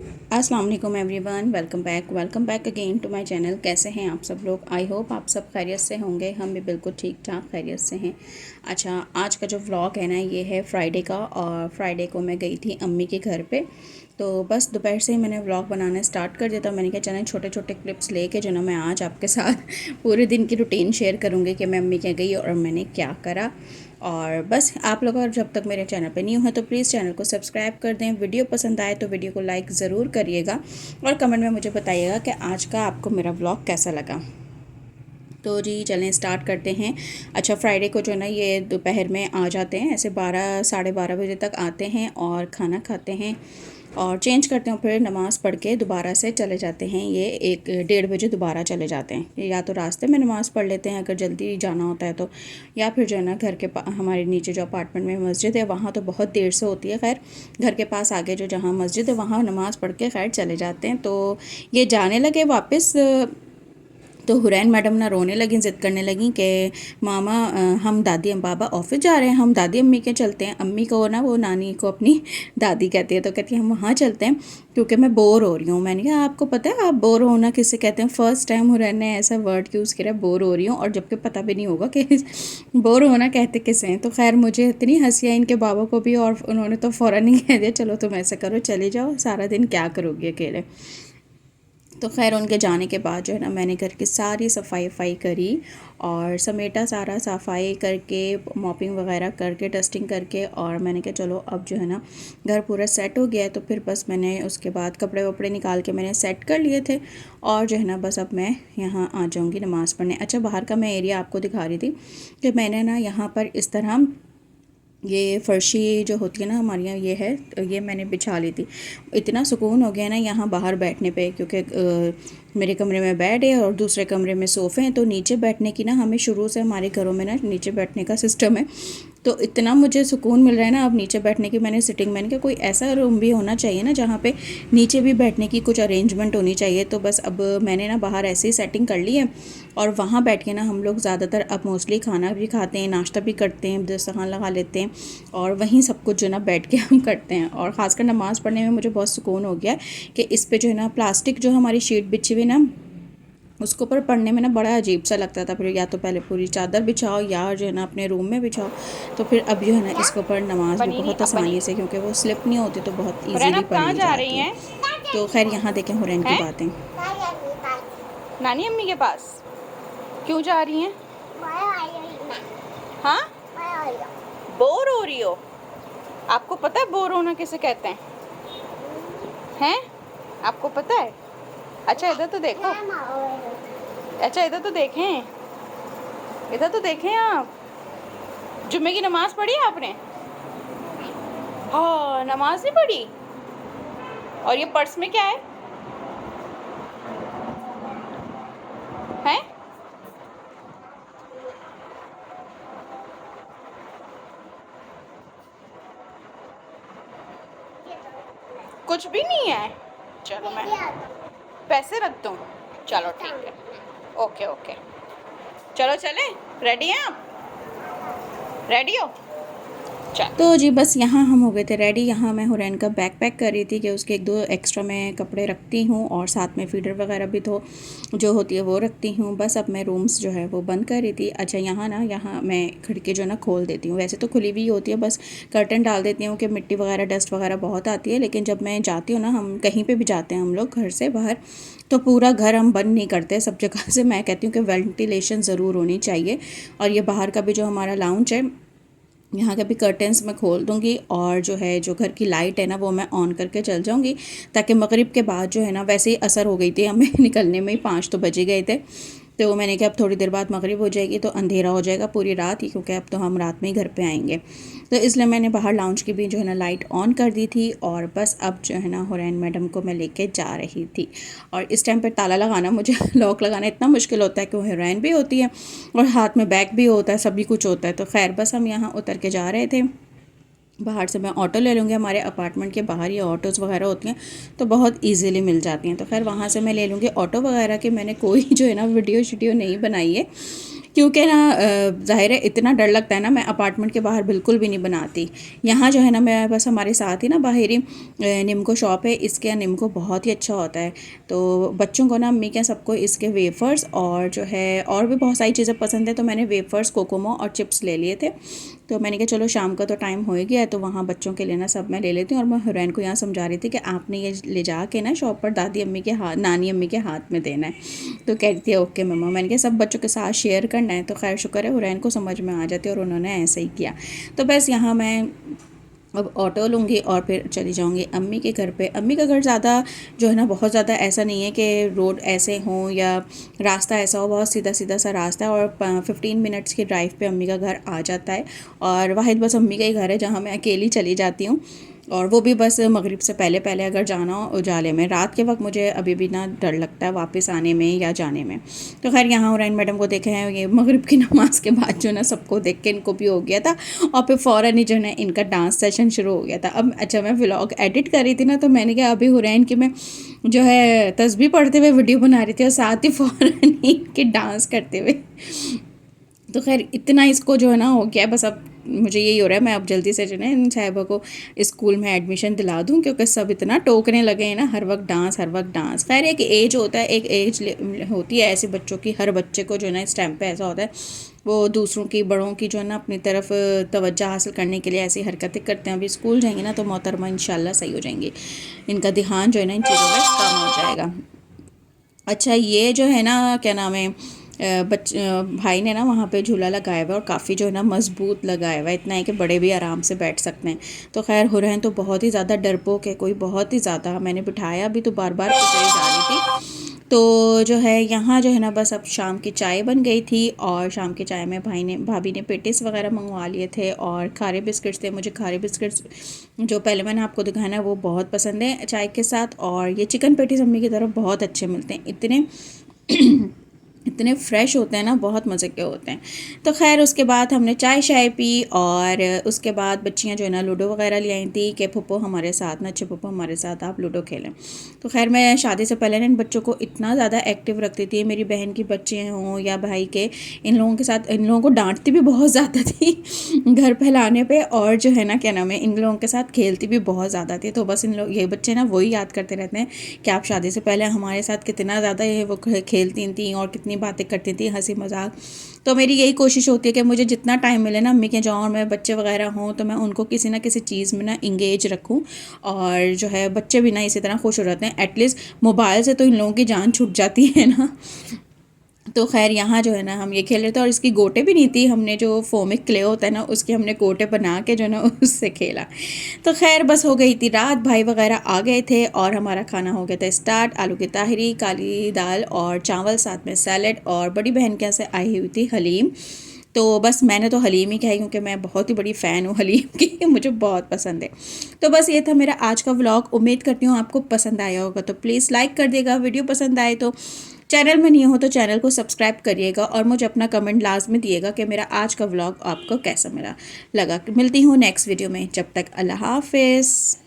अस्सलाम वालेकुम everyone, welcome back again to my channel. कैसे हैं आप सब लोग? आई होप आप सब खैरियत से होंगे। हम भी बिल्कुल ठीक ठाक खैरियत से हैं। अच्छा, आज का जो व्लॉग है ना, ये है फ्राइडे का। और फ्राइडे को मैं गई थी अम्मी के घर पे। तो बस दोपहर से ही मैंने व्लॉग बनाना स्टार्ट कर दिया था। मैंने कहा चलें छोटे छोटे क्लिप्स लेके जो ना मैं आज आपके साथ पूरे दिन की रूटीन शेयर करूँगी कि मैं अम्मी के गई और मैंने क्या करा। और बस आप लोग और जब तक मेरे चैनल पे न्यू है तो प्लीज़ चैनल को सब्सक्राइब कर दें। वीडियो पसंद आए तो वीडियो को लाइक ज़रूर करिएगा और कमेंट में मुझे बताइएगा कि आज का आपको मेरा व्लॉग कैसा लगा। तो जी चलें स्टार्ट करते हैं। अच्छा, फ्राइडे को जो है ना ये दोपहर में आ जाते हैं, ऐसे 12 साढ़े 12 बजे तक आते हैं और खाना खाते हैं और चेंज करते हैं। फिर नमाज़ पढ़ के दोबारा से चले जाते हैं। ये 1 डेढ़ बजे दोबारा चले जाते हैं। या तो रास्ते में नमाज़ पढ़ लेते हैं अगर जल्दी जाना होता है तो, या फिर जो है ना घर के हमारे नीचे जो अपार्टमेंट में मस्जिद है वहाँ तो बहुत देर से होती है। खैर घर के पास आगे जो जहाँ मस्जिद है वहाँ नमाज़ पढ़ के खैर चले जाते हैं। तो ये जाने लगे वापस। तो हुरैन मैडम ना रोने लगी, ज़िद करने लगी कि मामा हम दादी बाबा ऑफिस जा रहे हैं, हम दादी अम्मी के चलते हैं। अम्मी को ना वो नानी को अपनी दादी कहती है, तो कहती है हम वहाँ चलते हैं क्योंकि मैं बोर हो रही हूँ। मैंने कहा आपको पता है आप बोर होना किसे कहते हैं? फ़र्स्ट टाइम हुरैन ने ऐसा वर्ड यूज़ किया, बोर हो रही हूँ, और जबकि पता भी नहीं होगा कि बोर होना कहते किसे हैं। तो खैर मुझे इतनी हंसी आई इनके बाबा को भी, और उन्होंने तो फ़ौरन ही कह दिया चलो तुम ऐसा करो चले जाओ, सारा दिन क्या करोगी अकेले। तो खैर उनके जाने के बाद जो है ना मैंने घर की सारी सफाई करी और समेटा, सारा सफाई करके मॉपिंग वगैरह करके डस्टिंग करके, और मैंने कहा चलो अब जो है ना घर पूरा सेट हो गया है। तो फिर बस मैंने उसके बाद कपड़े वपड़े निकाल के मैंने सेट कर लिए थे और जो है ना बस अब मैं यहाँ आ जाऊँगी नमाज़ पढ़ने। अच्छा, बाहर का मैं एरिया आपको दिखा रही थी कि मैंने ना यहाँ पर इस तरह ये फ़र्शी जो होती है ना हमारे यहाँ, ये है, ये मैंने बिछा ली थी। इतना सुकून हो गया ना यहाँ बाहर बैठने पे, क्योंकि मेरे कमरे में बेड है और दूसरे कमरे में सोफ़े हैं। तो नीचे बैठने की ना हमें शुरू से हमारे घरों में ना नीचे बैठने का सिस्टम है। तो इतना मुझे सुकून मिल रहा है ना अब नीचे बैठने की। मैंने सिटिंग, मैंने कहा कोई ऐसा रूम भी होना चाहिए ना जहाँ पे नीचे भी बैठने की कुछ अरेंजमेंट होनी चाहिए। तो बस अब मैंने ना बाहर ऐसे ही सेटिंग कर ली है और वहाँ बैठ के ना हम लोग ज़्यादातर अब मोस्टली खाना भी खाते हैं, नाश्ता भी करते हैं, दस्तरखान लगा लेते हैं और वहीं सब कुछ जो ना बैठ के हम करते हैं। और ख़ासकर नमाज़ पढ़ने में मुझे बहुत सुकून हो गया कि इस पे जो है ना प्लास्टिक जो हमारी शीट बिछी हुई ना, उसके ऊपर पढ़ने में ना बड़ा अजीब सा लगता था। फिर या तो पहले पूरी चादर बिछाओ या जो है ना अपने रूम में बिछाओ। तो फिर अब जो है ना इसके ऊपर नमाज भी बनी नहीं बहुत अब बनी। आसानी से, क्योंकि वो स्लिप नहीं होती तो बहुत हुरैन इजीली आप पढ़ कहाँ ली जा रही जाती है। हैं? तो खैर यहाँ देखें हुरैन की हैं? बातें। नानी अम्मी के पास क्यों जा रही हैं? हाँ, बोर हो रही हो? आपको पता है बोर होना किसे कहते हैं? हैं? आपको पता है? अच्छा इधर तो देखो, अच्छा इधर तो देखें, इधर तो देखें आप। जुम्मे की नमाज पढ़ी आपने? हाँ, नमाज नहीं पढ़ी। और ये पर्स में क्या है? हैं? कुछ भी नहीं है। चलो मैं पैसे रख दूँ? चलो ठीक है, ओके ओके। चलो चलें, रेडी हैं आप? रेडी हो? चल। तो जी बस यहाँ हम हो गए थे रेडी। यहाँ मैं हुरैन का बैग पैक कर रही थी कि उसके 1-2 एक्स्ट्रा मैं कपड़े रखती हूँ और साथ में फीडर वगैरह भी तो जो होती है वो रखती हूँ। बस अब मैं रूम्स जो है वो बंद कर रही थी। अच्छा, यहाँ मैं खिड़की जो ना खोल देती हूँ, वैसे तो खुली हुई होती है, बस कर्टन डाल देती हूँ कि मिट्टी वगैरह डस्ट वगैरह बहुत आती है। लेकिन जब मैं जाती हूँ ना, हम कहीं पर भी जाते हैं हम लोग घर से बाहर, तो पूरा घर हम बंद नहीं करते सब जगह से। मैं कहती हूँ कि वेंटिलेशन ज़रूर होनी चाहिए। और ये बाहर का भी जो हमारा लाउंज है, यहाँ के भी कर्टेंस मैं खोल दूँगी और जो है जो घर की लाइट है ना वो मैं ऑन करके चल जाऊँगी, ताकि मगरिब के बाद जो है ना, वैसे ही असर हो गई थी हमें निकलने में ही, 5 तो बजे गए थे। तो मैंने कहा अब थोड़ी देर बाद मगरिब हो जाएगी तो अंधेरा हो जाएगा पूरी रात ही, क्योंकि अब तो हम रात में ही घर पे आएंगे। तो इसलिए मैंने बाहर लाउंज की भी जो है ना लाइट ऑन कर दी थी। और बस अब जो है ना हुरैन मैडम को मैं लेके जा रही थी। और इस टाइम पर ताला लगाना, मुझे लॉक लगाना इतना मुश्किल होता है कि हुरैन भी होती है और हाथ में बैग भी होता है, सभी कुछ होता है। तो खैर बस हम यहाँ उतर के जा रहे थे। बाहर से मैं ऑटो ले लूँगी, हमारे अपार्टमेंट के बाहर ये ऑटोज़ वगैरह होती हैं तो बहुत इजीली मिल जाती हैं। तो खैर वहाँ से मैं ले लूँगी ऑटो वगैरह की। मैंने कोई जो है ना वीडियो शीडियो नहीं बनाई है, क्योंकि ना ज़ाहिर है इतना डर लगता है ना, मैं अपार्टमेंट के बाहर बिल्कुल भी नहीं बनाती। यहाँ जो है ना मैं बस हमारे साथ ही ना बाहर ही निम्को शॉप है, इसके यहाँ निम्को बहुत ही अच्छा होता है। तो बच्चों को ना अम्मी के सबको इसके वेफ़र्स और जो है और भी बहुत सारी चीज़ें पसंद है, तो मैंने वेफ़र्स, कोकोमो और चिप्स ले लिए थे। तो मैंने कहा चलो शाम का तो टाइम हो ही गया है, तो वहाँ बच्चों के लिए ना सब मैं ले लेती हूँ। और मैं हुरैन को यहाँ समझा रही थी कि आपने ये ले जा के ना शॉप पर दादी अम्मी के हाथ, नानी अम्मी के हाथ में देना है। तो कहती है ओके मम्मा। मैंने कहा सब बच्चों के साथ शेयर करना है। तो खैर शुक्र है हुरैन को समझ में आ जाती है और उन्होंने ऐसे ही किया। तो बस यहाँ मैं अब ऑटो लूँगी और फिर चली जाऊँगी अम्मी के घर पे। अम्मी का घर ज़्यादा जो है ना बहुत ज़्यादा ऐसा नहीं है कि रोड ऐसे हों या रास्ता ऐसा हो, बहुत सीधा सीधा सा रास्ता है और 15 मिनट्स की ड्राइव पे अम्मी का घर आ जाता है। और वाहिद बस अम्मी का ही घर है जहाँ मैं अकेली चली जाती हूँ, और वो भी बस मगरिब से पहले पहले अगर जाना हो उजाले में। रात के वक्त मुझे अभी भी ना डर लगता है वापस आने में या जाने में। तो खैर यहाँ हुरैन मैडम को देखे हैं, ये मगरिब की नमाज़ के बाद जो ना सबको देख के इनको भी हो गया था और फिर फ़ौरन ही जो है इनका डांस सेशन शुरू हो गया था। अब अच्छा मैं व्लॉग एडिट कर रही थी ना, तो मैंने कहा अभी हुरैन की मैं जो है तस्बीह पढ़ते हुए वीडियो बना रही थी और साथ ही फ़ौरन ही इनके डांस करते हुए। तो खैर इतना इसको जो है ना हो गया, बस अब मुझे यही हो रहा है मैं अब जल्दी से जो है इन साहिबा को स्कूल में एडमिशन दिला दूं, क्योंकि सब इतना टोकने लगे हैं ना, हर वक्त डांस हर वक्त डांस। खैर एक एज होता है, एक एज होती है ऐसे बच्चों की, हर बच्चे को जो है ना इस टाइम पे ऐसा होता है वो दूसरों की, बड़ों की जो है ना अपनी तरफ तवज्जो हासिल करने के लिए ऐसी हरकतें करते हैं। अभी स्कूल जाएंगे ना तो मोहतरमा इंशाल्लाह सही हो जाएंगी, इनका ध्यान जो है ना इन चीज़ों में कम हो जाएगा। अच्छा ये जो है ना क्या नाम है भाई ने ना वहाँ पे झूला लगाया हुआ है और काफ़ी जो है ना मजबूत लगाया हुआ है, इतना है कि बड़े भी आराम से बैठ सकते हैं। तो खैर हुरैन तो बहुत ही ज़्यादा डरपोक है, कोई बहुत ही ज़्यादा, मैंने बिठाया भी तो बार बार फिसली जा रही थी। तो जो है यहाँ जो है ना बस अब शाम की चाय बन गई थी और शाम की चाय में भाभी ने पेटिस वगैरह मंगवा लिए थे और खारे बिस्किट्स थे। मुझे खारे बिस्किट्स जो पहले मैंने आपको दिखाया ना वो बहुत पसंद है चाय के साथ। और ये चिकन पेटिस अम्मी की तरफ बहुत अच्छे मिलते हैं, इतने फ्रेश होते हैं ना, बहुत मज़े के होते हैं। तो खैर उसके बाद हमने चाय शाय पी और उसके बाद बच्चियां जो है ना लूडो वगैरह ले आई थी कि पप्पो हमारे साथ ना, अच्छे पप्पो हमारे साथ आप लूडो खेलें। तो खैर मैं शादी से पहले ना इन बच्चों को इतना ज़्यादा एक्टिव रखती थी, मेरी बहन की बच्चे हों या भाई के, इन लोगों के साथ इन लोगों को डांटती भी बहुत ज़्यादा थी घर पे लाने पे, और जो है ना क्या नाम है इन लोगों के साथ खेलती भी बहुत ज़्यादा थी। तो बस इन लोग ये बच्चे ना वही याद करते रहते हैं कि आप शादी से पहले हमारे साथ कितना ज़्यादा ये वो खेलती थी और कितनी बातें करती थी, हंसी मजाक। तो मेरी यही कोशिश होती है कि मुझे जितना टाइम मिले ना अम्मी के जाऊँ और मैं बच्चे वगैरह हों तो मैं उनको किसी ना किसी चीज़ में ना इंगेज रखूँ, और जो है बच्चे भी ना इसी तरह खुश हो जाते हैं। एटलीस्ट मोबाइल से तो इन लोगों की जान छूट जाती है ना। तो खैर यहाँ जो है ना हम ये खेल रहे थे और इसकी गोटे भी नहीं थी, हमने जो फोमिक क्ले होता है ना उसके हमने गोटे बना के जो है ना उससे खेला। तो खैर बस हो गई थी रात, भाई वगैरह आ गए थे और हमारा खाना हो गया था स्टार्ट। आलू की ताहरी, काली दाल और चावल, साथ में सैलड, और बड़ी बहन के यहाँ से आई हुई थी हलीम। तो बस मैंने तो हलीम ही खाई क्योंकि मैं बहुत ही बड़ी फ़ैन हूँ हलीम की, मुझे बहुत पसंद है। तो बस ये था मेरा आज का व्लॉग, उम्मीद करती हूँ आपको पसंद आया होगा। तो प्लीज़ लाइक कर देगा, वीडियो पसंद आए तो चैनल में नहीं हो तो चैनल को सब्सक्राइब करिएगा और मुझे अपना कमेंट लाजमी दिएगा कि मेरा आज का व्लॉग आपको कैसा लगा। मिलती हूँ नेक्स्ट वीडियो में, जब तक अल्लाह हाफिज़।